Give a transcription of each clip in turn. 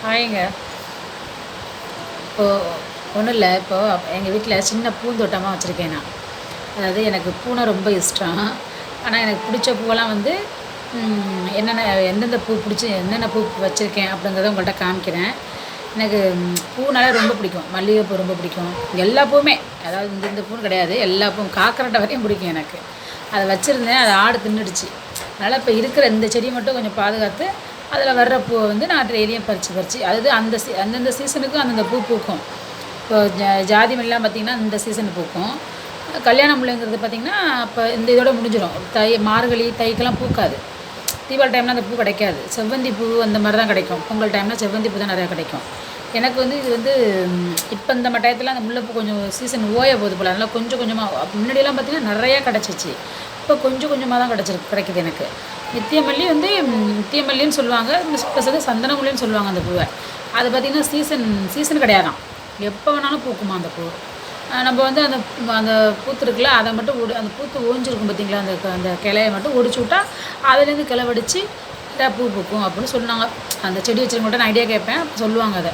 ஹாய்ங்க. இப்போது ஒன்றும் இல்லை. இப்போது எங்கள் வீட்டில் சின்ன பூந்தோட்டமாக வச்சுருக்கேன் நான். அதாவது எனக்கு பூனா ரொம்ப இஷ்டம். ஆனால் எனக்கு பிடிச்ச பூவெல்லாம் வந்து என்னென்ன எந்தெந்த பூ பிடிச்சி என்னென்ன பூ வச்சுருக்கேன் அப்படிங்கிறத உங்கள்கிட்ட காமிக்கிறேன். எனக்கு பூனாலே ரொம்ப பிடிக்கும். மல்லிகைப்பூ ரொம்ப பிடிக்கும். எல்லா பூவுமே, அதாவது இந்த பூன்னு கிடையாது, எல்லா பூவும் காக்கரட்டை வரையும் பிடிக்கும் எனக்கு. அதை வச்சுருந்தேன், அதை ஆடு தின்னுடுச்சு. அதனால் இப்போ இருக்கிற இந்த செடியை மட்டும் கொஞ்சம் பாதுகாத்து அதில் வர்ற பூவை வந்து நான் டெய்லியும் பறித்து அதாவது அந்தந்த சீசனுக்கும் அந்தந்த பூ பூக்கும். இப்போ ஜாதி மல்லிலாம் பார்த்திங்கன்னா இந்த சீசன் பூக்கும். கல்யாண முல்லைங்கிறது பார்த்திங்கன்னா இப்போ இந்த இதோட முடிஞ்சிடும். மார்கழி தைக்கெல்லாம் பூக்காது. தீபாவளி டைம்லாம் அந்த பூ கிடைக்காது. செவ்வந்தி பூ அந்த மாதிரி தான் கிடைக்கும். பொங்கல் டைம்னால் செவ்வந்தி பூ தான் நிறையா கிடைக்கும். எனக்கு வந்து இது வந்து இப்போ இந்த டயத்தில் அந்த முல்லைப்பூ கொஞ்சம் சீசன் ஓய போகுது போல். அதனால் கொஞ்சம் கொஞ்சமாக, முன்னாடியெல்லாம் பார்த்திங்கன்னா நிறையா கிடச்சிச்சு. இப்போ கொஞ்சம் கொஞ்சமாக தான் கிடைக்குது எனக்கு. நித்தியமல்லி வந்து நித்தியமல்லின்னு சொல்லுவாங்க, இப்போ சந்தனமுல்லின்னு சொல்லுவாங்க அந்த பூவை. அது பார்த்திங்கன்னா சீசன் கிடையாதான், எப்போ வேணாலும் பூக்குமா அந்த பூ. நம்ம வந்து அந்த அந்த பூத்து இருக்குல்ல, அதை மட்டும் அந்த பூத்து ஓஞ்சிருக்கும் பார்த்திங்களா, அந்த கிளையை மட்டும் ஒடிச்சு விட்டா அதுலேருந்து கிளை வடித்து பூ பூக்கும் அப்படின்னு சொன்னாங்க. அந்த செடி வச்சுருக்கோட்ட நான் ஐடியா கேட்பேன், சொல்லுவாங்க அதை.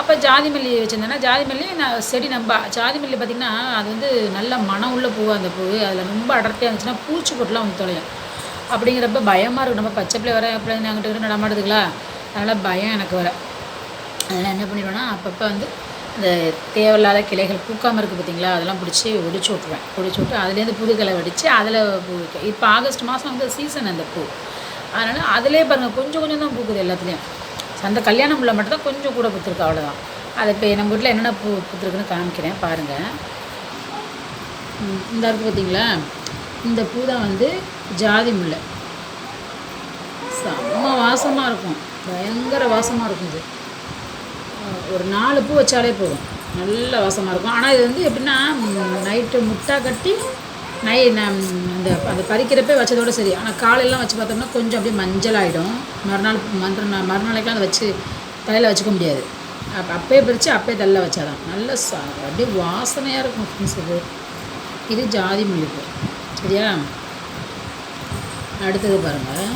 அப்போ ஜாதி மல்லி வச்சுருந்தேன்னா, ஜாதி மல்லி நான் செடி ஜாதி மல்லி பார்த்திங்கன்னா அது வந்து நல்ல மனம் உள்ள பூவாக அந்த பூ. அதில் ரொம்ப அடர்த்தியாக இருந்துச்சுன்னா பூச்சி போட்டுலாம் வந்து தொலையும். அப்படிங்கிறப்ப பயமாக இருக்கும். நம்ம பச்சை பிள்ளை வர எப்படி அங்கிட்ட நடமாடுதுங்களா, அதனால் பயம் எனக்கு வர. அதெல்லாம் என்ன பண்ணிடுவேன்னா, அப்பப்போ வந்து இந்த தேவையில்லாத கிளைகள் பூக்காமல் இருக்குது பார்த்திங்களா, அதெல்லாம் பிடிச்சி ஒடிச்சு விட்ருவேன். ஒடிச்சு விட்டு அதுலேருந்து புது கிளை வடித்து அதில் பூ வைக்கும். இப்போ ஆகஸ்ட் மாதம் வந்து சீசன் அந்த பூ. அதனால் அதிலே பாருங்கள் கொஞ்சம் கொஞ்சம் தான் பூக்குது எல்லாத்துலேயும். அந்த கல்யாண முல்லை மட்டும் தான் கொஞ்சம் கூட பூத்துருக்கு, அவ்வளோதான். அதை இப்போ நம்ம வீட்டில் என்னென்ன பூ பூத்துருக்குன்னு காமிக்கிறேன் பாருங்கள். இந்த இருக்குது பார்த்திங்களா, இந்த பூ தான் வந்து ஜாதி முல்லை. செம்ம வாசமாக இருக்கும், பயங்கர வாசமாக இருக்கும். இது ஒரு 4 பூ வச்சாலே போதும், நல்ல வாசமாக இருக்கும். ஆனால் இது வந்து எப்படின்னா நைட்டு முட்டை கட்டி அந்த அந்த பறிக்கிறப்பே வச்சதோடு சரி. ஆனால் காலையெல்லாம் வச்சு பார்த்தோம்னா கொஞ்சம் அப்படியே மஞ்சள் ஆகிடும். மறுநாளைக்கெலாம் அதை வச்சு தலையில் வச்சுக்க முடியாது. அப்பயே பறித்து அப்பயே தலையில் வச்சாதான் நல்ல அப்படியே வாசனையாக இருக்கும் ஃப்ரெண்ட்ஸ். இது ஜாதி மல்லிப்பூ, சரியா? அடுத்தது பாருங்கள்,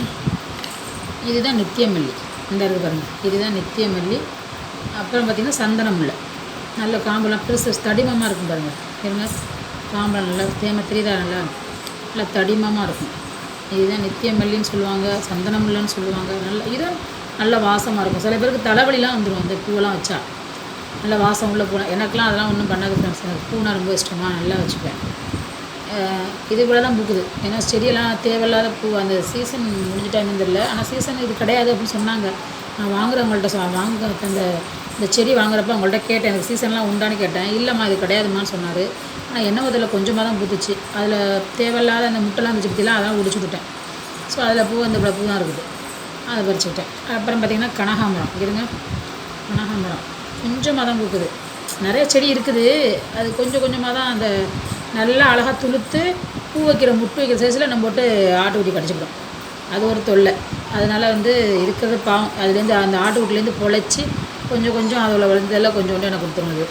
இதுதான் நித்தியமல்லி. இந்த இருக்குது பாருங்கள், இதுதான் நித்தியமல்லி. அப்புறம் பார்த்திங்கன்னா சந்தனமுல்லை. நல்ல காம்பெல்லாம் பெருசு தடிமமாக இருக்கும் பாருங்கள். இருங்க, காம்பெல்லாம் நல்லா தெரியுதா, நல்லா தடிமமாக இருக்கும். இதுதான் நித்தியமல்லின்னு சொல்லுவாங்க, சந்தனமுல்லைன்னு சொல்லுவாங்க. இதுவும் நல்ல வாசமாக இருக்கும். சில பேருக்கு தலைவலிலாம் வந்துடும் அந்த பூவெல்லாம் வச்சா. நல்ல வாசம் உள்ள பூனா. எனக்கெலாம் அதெல்லாம் ஒன்றும் பண்ணாது ஃப்ரெண்ட்ஸ். எனக்கு பூனா ரொம்ப இஷ்டமாக நல்லா வச்சுப்பேன். இது கூட தான் பூக்குது. ஏன்னா செடியெல்லாம் தேவையில்லாத பூ அந்த சீசன் முடிஞ்சிட்டாங்கன்னு தெரியல. ஆனால் சீசன் இது கிடையாது அப்படின்னு சொன்னாங்க. நான் வாங்குறவங்கள்ட்ட இந்த செடி வாங்குறப்ப அவங்கள்ட்ட கேட்டேன், எனக்கு சீசன்லாம் உண்டான்னு கேட்டேன். இல்லைம்மா இது கிடையாதுமான்னு சொன்னார். ஆனால் என்ன அதில் கொஞ்சமாக தான் பூத்துச்சு. அதில் தேவையில்லாத அந்த முட்டைலாம் இருந்துச்சு பற்றிலாம் அதெல்லாம் ஒடிச்சு விட்டுட்டேன். ஸோ அதில் பூ அந்த பூ தான் இருக்குது, அதை பறிச்சுக்கிட்டேன். அப்புறம் பார்த்திங்கன்னா கனகாம்பரம். இருங்க, கனகாம்பரம் கொஞ்சமாக தான் பூக்குது. நிறைய செடி இருக்குது, அது கொஞ்சம் கொஞ்சமாக தான். அந்த நல்லா அழகாக துளுத்து பூ முட்டு வைக்கிற சைஸில் நம்ம போட்டு ஆட்டுக்குட்டி கடிச்சிக்கிட்டோம். அது ஒரு தொல்லை. அதனால் வந்து இருக்கிறது பாவம். அதுலேருந்து அந்த ஆட்டுக்குட்டிலேருந்து பொழைச்சி கொஞ்சம் கொஞ்சம் அதில் வளர்ந்ததெல்லாம் கொஞ்சம் கொஞ்சம் எனக்கு கொடுத்துருந்தது.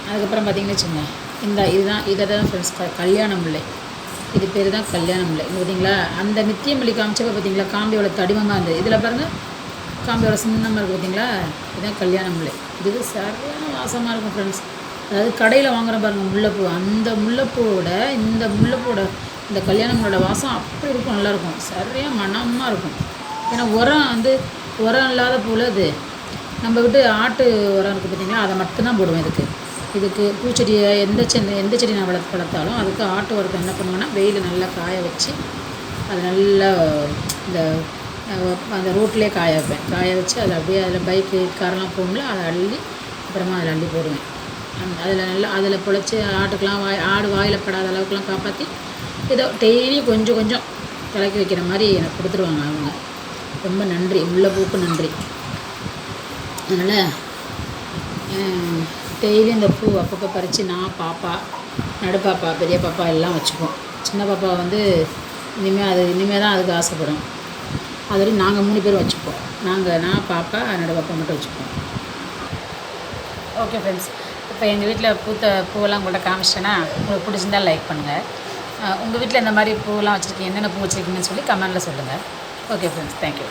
அதுக்கப்புறம் பார்த்திங்கன்னு வச்சுங்க, இதை தான் ஃப்ரெண்ட்ஸ் கல்யாண முல்லை. இது பேர் தான் கல்யாண முல்லை. பார்த்தீங்களா, அந்த நித்தியமல்லி காமிச்சப்போ பார்த்தீங்களா காம்பியோட தடிமமாக இருந்தது. இதில் பாருங்கள் காம்பியோட சின்னமாக இருக்குது பார்த்தீங்களா, இதுதான் கல்யாண முல்லை. இது சரியான வாசமாக இருக்கும் ஃப்ரெண்ட்ஸ். அதாவது கடையில் வாங்குகிற பாருங்கள் முல்லைப்பூ, அந்த முல்லைப்பூவோட இந்த கல்யாண முல்லையோட வாசம் அப்படி இருக்கும், நல்லாயிருக்கும், சரியாக மனமாக இருக்கும். ஏன்னா உரம் இல்லாத பூவில் அது நம்ம விட்டு ஆட்டு உரம் இருக்குது பார்த்திங்களா, அதை மட்டும்தான் போடுவேன். இதுக்கு பூச்செடியை எந்த செடி நான் வளர்த்தாலும் அதுக்கு ஆட்டு உரத்தை என்ன பண்ணுவேன்னா வெயில் நல்லா காய வச்சு அது நல்லா அந்த ரோட்லேயே காய வச்சு அதை அப்படியே பைக்கு காரெல்லாம் போகணும்ல, அதை அள்ளி அப்புறமா அதில் அள்ளி போடுவேன். அதில் பொழைச்சி ஆட்டுக்கெலாம் ஆடு வாயில் படாத அளவுக்குலாம் காப்பாற்றி ஏதோ டெய்லியும் கொஞ்சம் கொஞ்சம் கலக்கி வைக்கிற மாதிரி எனக்கு கொடுத்துருவாங்க அவங்க. ரொம்ப நன்றி, முல்லைப்பூக்கு நன்றி. அதனால் டெய்லி இந்த பூ அப்பப்போ பறித்து நான், பாப்பா, நடுப்பாப்பா, பெரிய பாப்பா எல்லாம் வச்சுப்போம். சின்ன பாப்பா வந்து இனிமேல் தான் அதுக்கு ஆசைப்படும். அது வரைக்கும் நாங்கள் 3 பேர் வச்சுப்போம். நான், பாப்பா, நடுப்பாப்பா மட்டும் வச்சுப்போம். ஓகே ஃப்ரெண்ட்ஸ், இப்போ எங்கள் வீட்டில் பூத்த பூவெல்லாம் உங்கள்கிட்ட காமிச்சிட்டேன்னா உங்களுக்கு பிடிச்சிருந்தால் லைக் பண்ணுங்கள். உங்கள் வீட்டில் இந்த மாதிரி பூவெல்லாம் வச்சுருக்கீங்க, என்னென்ன பூ வச்சுருக்கீங்கன்னு சொல்லி கமெண்டில் சொல்லுங்கள். Okay friends, thank you.